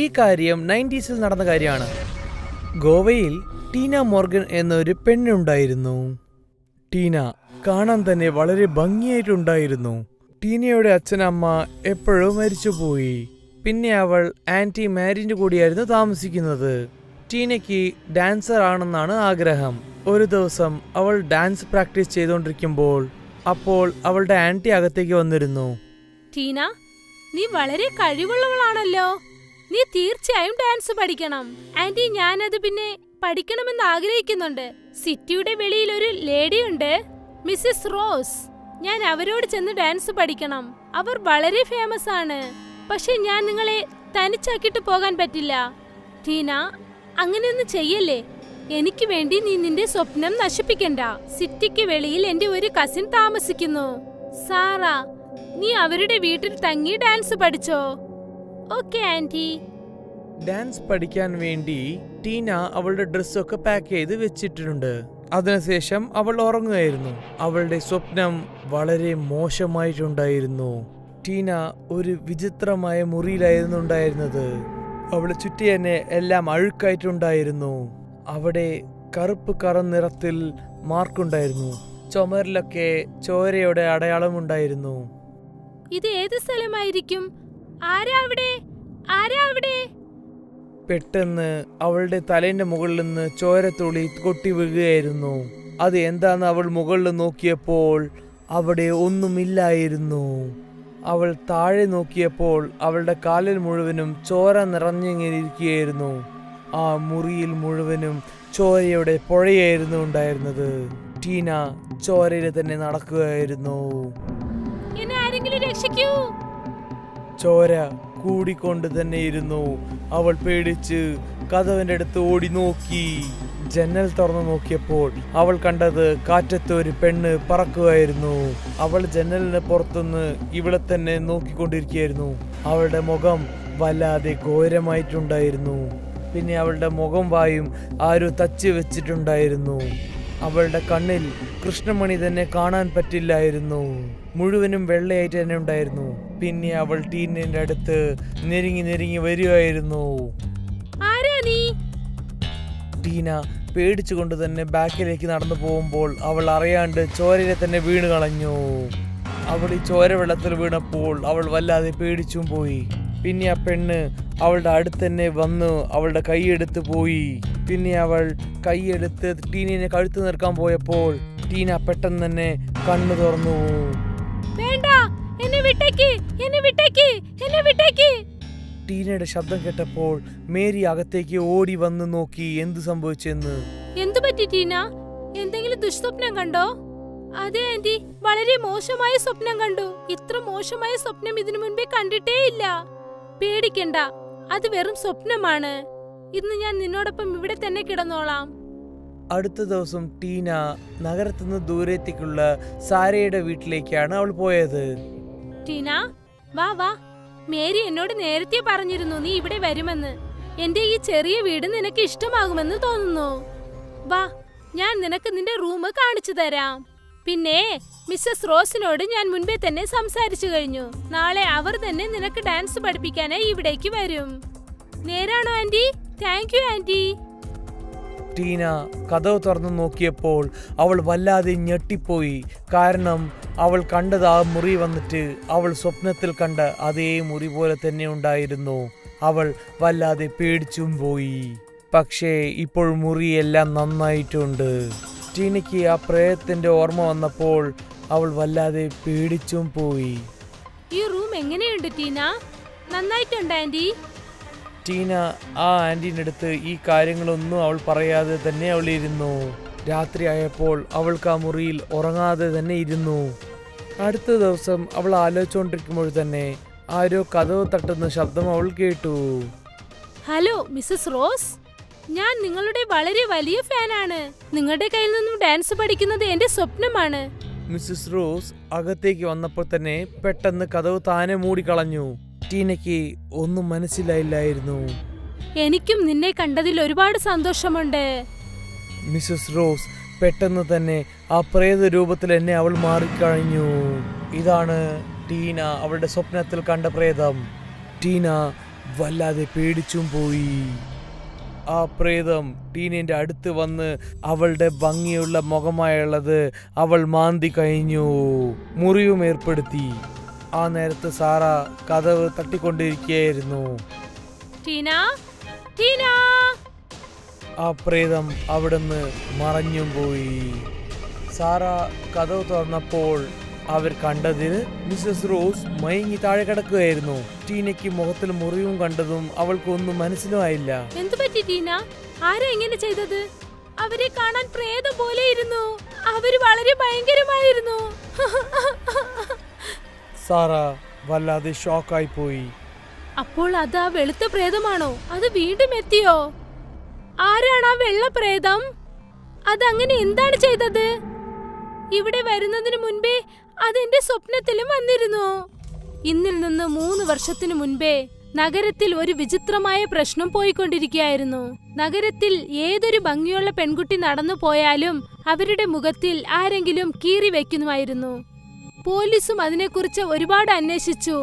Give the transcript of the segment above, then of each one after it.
ഈ കാര്യം 90s നടന്ന കാര്യമാണ്. ഗോവയിൽ ടീന മോർഗൻ എന്നൊരു പെണ്ണുണ്ടായിരുന്നു. ടീന കാണാൻ തന്നെ വളരെ ഭംഗിയായിട്ടുണ്ടായിരുന്നു. ടീനയുടെ അച്ഛനമ്മ എപ്പോഴും മരിച്ചുപോയി. പിന്നെ അവൾ ആന്റി മാരിന്റെ കൂടിയായിരുന്നു താമസിക്കുന്നത്. ടീനയ്ക്ക് ഡാൻസർ ആണെന്നാണ് ആഗ്രഹം. ഒരു ദിവസം അവൾ ഡാൻസ് പ്രാക്ടീസ് ചെയ്തുകൊണ്ടിരിക്കുമ്പോൾ അപ്പോൾ അവളുടെ ആന്റി അകത്തേക്ക് വന്നിരുന്നു. ടീന, നീ വളരെ കഴിവുള്ളവളാണല്ലോ. നീ തീർച്ചയായും ഡാൻസ് പഠിക്കണം. ആന്റി, ഞാനത് പിന്നെ പഠിക്കണമെന്ന് ആഗ്രഹിക്കുന്നുണ്ട്. സിറ്റിയുടെ വെളിയിൽ ഒരു ലേഡിയുണ്ട്, മിസ്സസ് റോസ്. ഞാൻ അവരോട് ചെന്ന് ഡാൻസ് പഠിക്കണം. അവർ വളരെ ഫേമസ് ആണ്. പക്ഷെ ഞാൻ നിങ്ങളെ തനിച്ചാക്കിട്ട് പോകാൻ പറ്റില്ല. ടീന, അങ്ങനെയൊന്നും ചെയ്യല്ലേ. എനിക്ക് വേണ്ടി നീ നിന്റെ സ്വപ്നം നശിപ്പിക്കണ്ട. സിറ്റിക്ക് വെളിയിൽ എന്റെ ഒരു കസിൻ താമസിക്കുന്നു, സാറ. നീ അവരുടെ വീട്ടിൽ തങ്ങി ഡാൻസ് പഠിച്ചോ? Okay aunty. ഡാൻസ് പഠിക്കാൻ വേണ്ടി ടീന അവളുടെ ഡ്രസ്സൊക്കെ പാക്ക് ചെയ്ത് വെച്ചിട്ടുണ്ട്. അതിനുശേഷം അവൾ ഉറങ്ങുകയായിരുന്നു. അവളുടെ സ്വപ്നം വളരെ മോശമായിട്ടുണ്ടായിരുന്നു. ടീന ഒരു വിചിത്രമായ മുറിയിലായിരുന്നു ഉണ്ടായിരുന്നത്. അവളെ ചുറ്റി തന്നെ എല്ലാം അഴുക്കായിട്ടുണ്ടായിരുന്നു. അവിടെ കറുപ്പ് നിറത്തിൽ മാർക്കുണ്ടായിരുന്നു. ചുമരിലൊക്കെ ചോരയുടെ അടയാളമുണ്ടായിരുന്നു. ഇത് ഏത് സ്ഥലമായിരിക്കും? ആരാ അവിടെ? പെട്ടെന്ന് അവളുടെ തലേന്റെ മുകളിൽ നിന്ന് ചോരത്തുള്ളി കൊട്ടി വീഴുകയായിരുന്നു. അത് എന്താന്ന് അവൾ മുകളിൽ നോക്കിയപ്പോൾ അവിടെ ഒന്നുമില്ലായിരുന്നു. അവൾ താഴെ നോക്കിയപ്പോൾ അവളുടെ കാലിൽ മുഴുവനും ചോര നിറഞ്ഞിങ്ങനെ ഇരിക്കുകയായിരുന്നു. ആ മുറിയിൽ മുഴുവനും ചോരയുടെ പുഴയായിരുന്നു ഉണ്ടായിരുന്നത്. ടീന ചോരയിൽ തന്നെ നടക്കുകയായിരുന്നു. എന്നെ ആരെങ്കിലും രക്ഷിക്കൂ. ചോര കൂടിക്കൊണ്ട് തന്നെ ഇരുന്നു. അവൾ പേടിച്ച് കതവിന്റെ അടുത്ത് ഓടി നോക്കി. ജനൽ തുറന്നു നോക്കിയപ്പോൾ അവൾ കണ്ടത് കാറ്റത്ത് ഒരു പെണ്ണ് പറക്കുകയായിരുന്നു. അവൾ ജനലിന് പുറത്തുനിന്ന് ഇവളെ തന്നെ നോക്കിക്കൊണ്ടിരിക്കുകയായിരുന്നു. അവളുടെ മുഖം വല്ലാതെ ഘോരമായിട്ടുണ്ടായിരുന്നു. പിന്നെ അവളുടെ മുഖം വായും ആരോ തച്ച് വെച്ചിട്ടുണ്ടായിരുന്നു. അവളുടെ കണ്ണിൽ കൃഷ്ണമണി തന്നെ കാണാൻ പറ്റില്ലായിരുന്നു. മുഴുവനും വെള്ളയായിട്ട് തന്നെ ഉണ്ടായിരുന്നു. പിന്നെ അവൾ ടീനിന്റെ അടുത്ത് നെരുങ്ങി വരികയായിരുന്നു. ടീന പേടിച്ചുകൊണ്ട് തന്നെ ബാക്കിലേക്ക് നടന്നു പോകുമ്പോൾ അവൾ അറിയാണ്ട് ചോരയിലെ തന്നെ വീണ് കളഞ്ഞു. അവൾ ഈ ചോര വെള്ളത്തിൽ വീണപ്പോൾ അവൾ വല്ലാതെ പേടിച്ചും പോയി. പിന്നെ ആ പെണ്ണ് അവളുടെ അടുത്ത് തന്നെ വന്ന് അവളുടെ കൈയെടുത്ത് പോയി. പിന്നെ അവൾ കൈയെടുത്ത് ടീനിനെ കഴുത്ത് നിൽക്കാൻ പോയപ്പോൾ ടീന പെട്ടെന്ന് തന്നെ കണ്ണു തുറന്നു. വേണ്ട, എന്നെ വിട്ടേക്ക്. ടീനയുടെ ശബ്ദം കേട്ടപ്പോൾ മേരി അകത്തേക്ക് ഓടി വന്ന് നോക്കി എന്ത് സംഭവിച്ചെന്ന്. എന്തു പറ്റി ടീന? എന്തെങ്കിലും ദുഷ്സ്വപ്നം കണ്ടോ? അതെ ആന്റി, വളരെ മോശമായ സ്വപ്നം കണ്ടു. ഇത്ര മോശമായ സ്വപ്നം ഇതിനു മുൻപേ കണ്ടിട്ടേ ഇല്ല. പേടിക്കണ്ട, അത് വെറും സ്വപ്നമാണ്. ഇന്ന് ഞാൻ നിന്നോടൊപ്പം ഇവിടെ തന്നെ കിടന്നോളാം. അടുത്ത ദിവസം ടീന നഗരത്തിന്ന് ദൂരത്തേക്കുള്ള സാരയുടെ വീട്ടിലേക്കാണ് അവൾ പോയത്. ടീന, വാ. മേരി എന്നോട് നേരത്തെ പറഞ്ഞിരുന്നു നീ ഇവിടെ വരുമെന്ന്. എന്റെ ഈ ചെറിയ വീട് നിനക്ക് ഇഷ്ടമാകുമെന്ന് തോന്നുന്നു. വാ, ഞാൻ നിനക്ക് നിന്റെ റൂം കാണിച്ചു തരാം. പിന്നെ മിസ്സസ് റോസിനോട് ഞാൻ മുൻപേ തന്നെ സംസാരിച്ചു കഴിഞ്ഞു. നാളെ അവർ തന്നെ നിനക്ക് ഡാൻസ് പഠിപ്പിക്കാനായി ഇവിടേക്ക് വരും. നേരാണോ aunty? Thank you aunty. Teena കതവ് തുറന്നു നോക്കിയപ്പോൾ അവൾ വല്ലാതെ ഞെട്ടിപ്പോയി. കാരണം അവൾ കണ്ടത് ആ മുറി വന്നിട്ട് അവൾ സ്വപ്നത്തിൽ കണ്ട അതേ മുറി പോലെ തന്നെ ഉണ്ടായിരുന്നു. അവൾ വല്ലാതെ പേടിച്ചും പോയി. പക്ഷേ ഇപ്പോൾ മുറിയെല്ലാം നന്നായിട്ടുണ്ട്. ടീനയ്ക്ക് ആ പ്രേതത്തിന്റെ ഓർമ്മ വന്നപ്പോൾ അവൾ വല്ലാതെ പേടിച്ചും പോയി. ഈ റൂം എങ്ങനെയുണ്ട് ടീന? നന്നായിട്ടുണ്ട് ആന്റി. ടീന ആ ആന്റിന്റെ അടുത്ത് ഈ കാര്യങ്ങളൊന്നും അവൾ പറയാതെ തന്നെ അവൾ ഇരുന്നു. രാത്രിയായപ്പോൾ അവൾക്ക് ആ മുറിയിൽ ഉറങ്ങാതെ തന്നെ ഇരുന്നു. അടുത്ത ദിവസം അവൾ ആലോചിച്ചുകൊണ്ടിരിക്കുമ്പോൾ തന്നെ ആരോ കതവ് തട്ടുന്ന ശബ്ദം അവൾ കേട്ടു. ഹലോ മിസ്സസ് റോസ്, ഞാൻ നിങ്ങളുടെ വളരെ വലിയ ഫാനാണ്. നിങ്ങളുടെ കയ്യിൽ നിന്നും ഡാൻസ് പഠിക്കുന്നത് എന്റെ സ്വപ്നമാണ്. മിസ്സസ് റോസ് അകത്തേക്ക് വന്നപ്പോൾ തന്നെ പെട്ടെന്ന് കതവ് താനെ മൂടിക്കളഞ്ഞു. ടീനയ്ക്ക് ഒന്നും മനസ്സിലായില്ലായിരുന്നു. എനിക്കും നിന്നെ കണ്ടതിൽ ഒരുപാട് സന്തോഷമുണ്ട്. മിസ്സസ് റോസ് പെട്ടെന്ന് തന്നെ ആ പ്രേത രൂപത്തിൽ എന്നെ അവൾ മാറിക്കഴിഞ്ഞു. ഇതാണ് ടീന അവളുടെ സ്വപ്നത്തിൽ കണ്ട പ്രേതം. ടീന വല്ലാതെ പേടിച്ചും പോയി. ആ പ്രേതം ടീനയുടെ അടുത്ത് വന്ന് അവളുടെ ഭംഗിയുള്ള മുഖമായുള്ളത് അവൾ മാന്തി കഴിഞ്ഞു, മുറിവും ഏർപ്പെടുത്തി. ആ നേരത്ത് സാറ കതവ് തട്ടിക്കൊണ്ടിരിക്കുകയായിരുന്നു. ടീന, ടീന! ആ പ്രേതം അവിടുന്ന് മറഞ്ഞും പോയി. സാറ കതവ് തുറന്നപ്പോൾ അവർ കണ്ടതിൽ മിസ്സസ് റോസ് മയങ്ങി താഴെ കിടക്കുകയായിരുന്നു. ടീനയ്ക്ക് മുഖത്തിൽ മുറിവും കണ്ടതും അവൾക്കൊന്നും മനസ്സിലായില്ല. എന്തു പറ്റി ടീന? ആരാ ഇങ്ങനെ ചെയ്തത്? അവരെ കാണാൻ പ്രേതം പോലെ ഇരുന്നു. അവര് വളരെ ഭയങ്കരമായിരുന്നു. സാറ വല്ലാതെ ഷോക്കായി പോയി. അപ്പോൾ അത് ആ വെളുത്ത പ്രേതമാണോ? അത് വീണ്ടും എത്തിയോ? ആരാണ് ആ വെള്ള പ്രേതം? അതങ്ങനെ എന്താണ് ചെയ്തത്? ഇവിടെ വരുന്നതിന് മുൻപേ അതെന്റെ സ്വപ്നത്തിലും വന്നിരുന്നു. ഇന്നിൽ നിന്ന് 3 വർഷത്തിനു മുൻപേ നഗരത്തിൽ ഒരു വിചിത്രമായ പ്രശ്നം പോയിക്കൊണ്ടിരിക്കുകയായിരുന്നു. നഗരത്തിൽ ഏതൊരു ഭംഗിയുള്ള പെൺകുട്ടി നടന്നു പോയാലും അവരുടെ മുഖത്തിൽ ആരെങ്കിലും കീറി വെക്കുമായിരുന്നു. പോലീസും അതിനെക്കുറിച്ച് ഒരുപാട് അന്വേഷിച്ചു,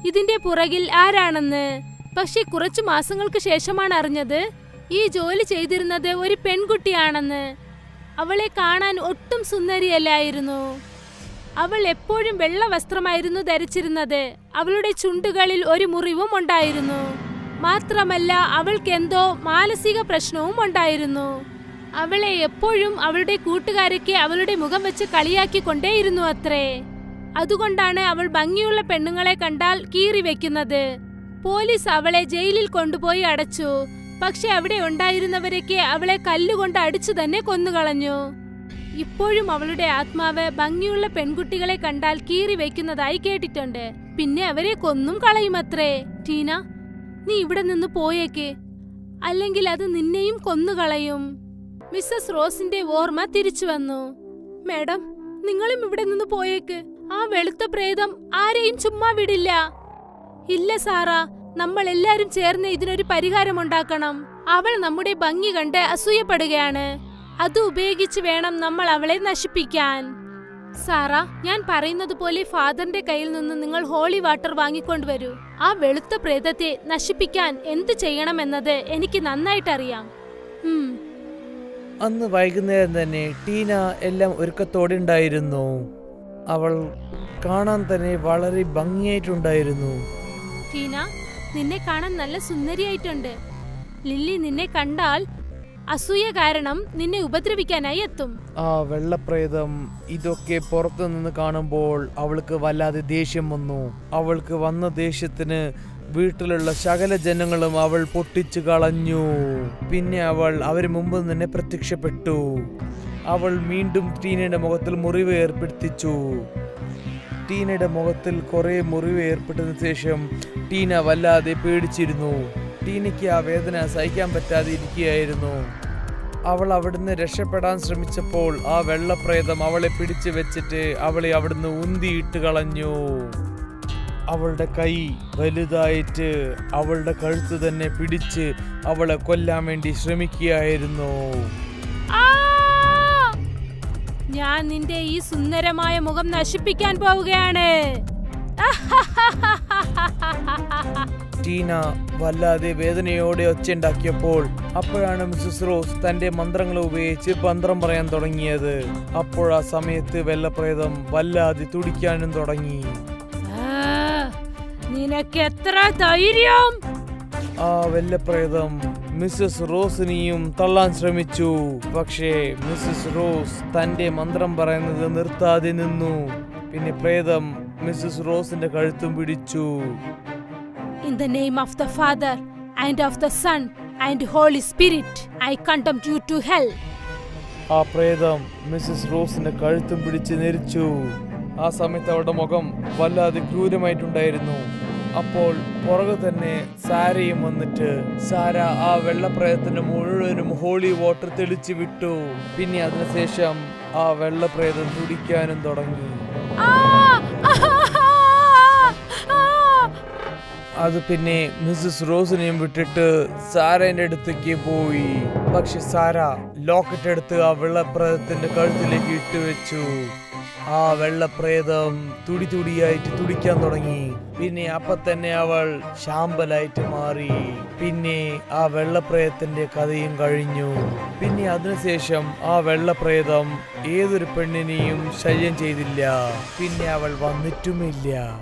ഇതിന്റെ പുറകിൽ ആരാണെന്ന്. പക്ഷെ കുറച്ചു മാസങ്ങൾക്ക് ശേഷമാണ് അറിഞ്ഞത് ഈ ജോലി ചെയ്തിരുന്നത് ഒരു പെൺകുട്ടിയാണെന്ന്. അവളെ കാണാൻ ഒട്ടും സുന്ദരിയല്ലായിരുന്നു. അവൾ എപ്പോഴും വെള്ള വസ്ത്രമായിരുന്നു ധരിച്ചിരുന്നത്. അവളുടെ ചുണ്ടുകളിൽ ഒരു മുറിവും ഉണ്ടായിരുന്നു. മാത്രമല്ല അവൾക്ക് എന്തോ മാനസിക പ്രശ്നവും ഉണ്ടായിരുന്നു. അവളെ എപ്പോഴും അവളുടെ കൂട്ടുകാരൊക്കെ അവളുടെ മുഖം വെച്ച് കളിയാക്കിക്കൊണ്ടേയിരുന്നു അത്രേ. അതുകൊണ്ടാണ് അവൾ ഭംഗിയുള്ള പെണ്ണുങ്ങളെ കണ്ടാൽ കീറി വെക്കുന്നത്. പോലീസ് അവളെ ജയിലിൽ കൊണ്ടുപോയി അടച്ചു. പക്ഷെ അവിടെ ഉണ്ടായിരുന്നവരൊക്കെ അവളെ കല്ലുകൊണ്ട് അടിച്ചു തന്നെ കൊന്നുകളഞ്ഞു. ഇപ്പോഴും അവളുടെ ആത്മാവ് ഭംഗിയുള്ള പെൺകുട്ടികളെ കണ്ടാൽ കീറി വെക്കുന്നതായി കേട്ടിട്ടുണ്ട്. പിന്നെ അവരെ കൊന്നും കളയുമത്രേ. ടീന, നീ ഇവിടെ നിന്ന് പോയേക്ക്, അല്ലെങ്കിൽ അത് നിന്നെയും കൊന്നുകളയും. മിസ്സസ് റോസിന്റെ ഓർമ്മ തിരിച്ചു വന്നു. മാഡം, നിങ്ങളും ഇവിടെ നിന്ന് പോയേക്ക്. ആ വെളുത്ത പ്രേതം ആരെയും ചുമ്മാ വിടില്ല. ഇല്ല സാറ, നമ്മൾ എല്ലാരും ചേർന്ന് ഇതിനൊരു പരിഹാരമുണ്ടാക്കണം. അവൾ നമ്മുടെ ഭംഗി കണ്ട് അസൂയപ്പെടുകയാണ്. അത് ഉപയോഗിച്ച് വേണം നമ്മൾ അവളെ നശിപ്പിക്കാൻ. സാറ, ഞാൻ പറയുന്നത് പോലെ ഫാദറിന്റെ കയ്യിൽ നിന്ന് നിങ്ങൾ ഹോളി വാട്ടർ വാങ്ങിക്കൊണ്ടുവരൂ. ആ വെളുത്ത പ്രേതത്തെ നശിപ്പിക്കാൻ എന്ത് ചെയ്യണമെന്നത് എനിക്ക് നന്നായിട്ടറിയാം. അന്ന് വൈകുന്നേരം തന്നെ ടീന എല്ലാം ഒരുക്കത്തോടെ ഉണ്ടായിരുന്നു. അവൾ കാണാൻ തന്നെ വളരെ ഭംഗിയായിട്ടുണ്ടായിരുന്നു. ടീന, നിന്നെ കാണാൻ നല്ല സുന്ദരിയായിട്ടുണ്ട്. ലില്ലി നിന്നെ കണ്ടാൽ അസൂയ കാരണം നിന്നെ ഉപദ്രവിക്കാനായി എത്തും. ആ വെള്ളപ്രേതം ഇതൊക്കെ പുറത്തു നിന്ന് കാണുമ്പോൾ അവൾക്ക് വല്ലാതെ ദേഷ്യം വന്നു. അവൾക്ക് വന്ന ദേഷ്യത്തിന് വീട്ടിലുള്ള സകല ജനങ്ങളും അവൾ പൊട്ടിച്ചു കളഞ്ഞു. പിന്നെ അവൾ അവര് മുമ്പ് തന്നെ പ്രത്യക്ഷപ്പെട്ടു. അവൾ വീണ്ടും ടീനയുടെ മുഖത്തിൽ മുറിവ് ഏർപ്പെടുത്തിച്ചു. ടീനയുടെ മുഖത്തിൽ കുറെ മുറിവ് ഏർപ്പെട്ടതിന് ശേഷം ടീന വല്ലാതെ പേടിച്ചിരുന്നു. ടീനയ്ക്ക് ആ വേദന സഹിക്കാൻ പറ്റാതെ ഇരിക്കുകയായിരുന്നു. അവൾ അവിടുന്ന് രക്ഷപ്പെടാൻ ശ്രമിച്ചപ്പോൾ ആ വെള്ളപ്രേതം അവളെ പിടിച്ചു വെച്ചിട്ട് അവളെ അവിടുന്ന് ഉന്തിയിട്ട് കളഞ്ഞു. അവളുടെ കൈ വലുതായിട്ട് അവളുടെ കഴുത്ത് തന്നെ പിടിച്ച് അവളെ കൊല്ലാൻ വേണ്ടി ശ്രമിക്കുകയായിരുന്നു. ഞാൻ നിന്റെ ഈ സുന്ദരമായ മുഖം നശിപ്പിക്കാൻ പോവുകയാണ്. ടീന വല്ലാതെ വേദനയോടെ ഒച്ചയുണ്ടാക്കിയപ്പോൾ അപ്പോഴാണ് മിസ്സസ് റോസ് തന്റെ മന്ത്രങ്ങൾ ഉപയോഗിച്ച് മന്ത്രം പറയാൻ തുടങ്ങിയത്. അപ്പോൾ ആ സമയത്ത് വെള്ളപ്രേതം വല്ലാതെ തുടിക്കാനും തുടങ്ങി. നിനക്ക് എത്ര ധൈര്യം! ആ വെള്ളപ്രേതം മിസ്സസ് റോസിനെയും തള്ളാൻ ശ്രമിച്ചു. പക്ഷേ മിസ്സസ് റോസ് തന്റെ മന്ത്രം പറയുന്നത് നിർത്താതെ നിന്നു. പിന്നെ പ്രേതം മിസ്സസ് റോസിന്റെ കഴുത്തും പിടിച്ചു. In the name of the Father and of the Son and Holy Spirit, I condemn you to hell. ആ പ്രേതം മിസ്സസ് റോസിന്റെ കഴുത്തും പിടിച്ച് നെരിച്ചു. ആ സമയത്ത് അവളുടെ മുഖം വല്ലാതെ ക്രൂരമായിട്ടുണ്ടായിരുന്നു. അപ്പോൾ പുറകെ തന്നെ സാരയും വന്നിട്ട് സാര ആ വെള്ളപ്രേതത്തിന്റെ മുഴുവനും ഹോളി വാട്ടർ തെളിച്ചു വിട്ടു. പിന്നെ അതിനുശേഷം ആ വെള്ളപ്രേതം തുടിക്കാനും തുടങ്ങി. അത് പിന്നെ മിസ്സസ് റോസിനെയും വിട്ടിട്ട് സാരേന്റെ അടുത്തേക്ക് പോയി. പക്ഷെ സാര ലോക്കറ്റ് എടുത്ത് ആ വെള്ളപ്രേതത്തിന്റെ കഴുത്തിലേക്ക് ഇട്ടുവെച്ചു. ആ വെള്ളപ്രേതം തുടി തുടിയായിട്ട് തുടിക്കാൻ തുടങ്ങി. പിന്നെ അപ്പൊ തന്നെ അവൾ ശാമ്പലായിട്ട് മാറി. പിന്നെ ആ വെള്ളപ്രേതത്തിന്റെ കഥയും കഴിഞ്ഞു. പിന്നെ അതിനുശേഷം ആ വെള്ളപ്രേതം ഏതൊരു പെണ്ണിനെയും ശല്യം ചെയ്തില്ല. പിന്നെ അവൾ വന്നിട്ടുമില്ല.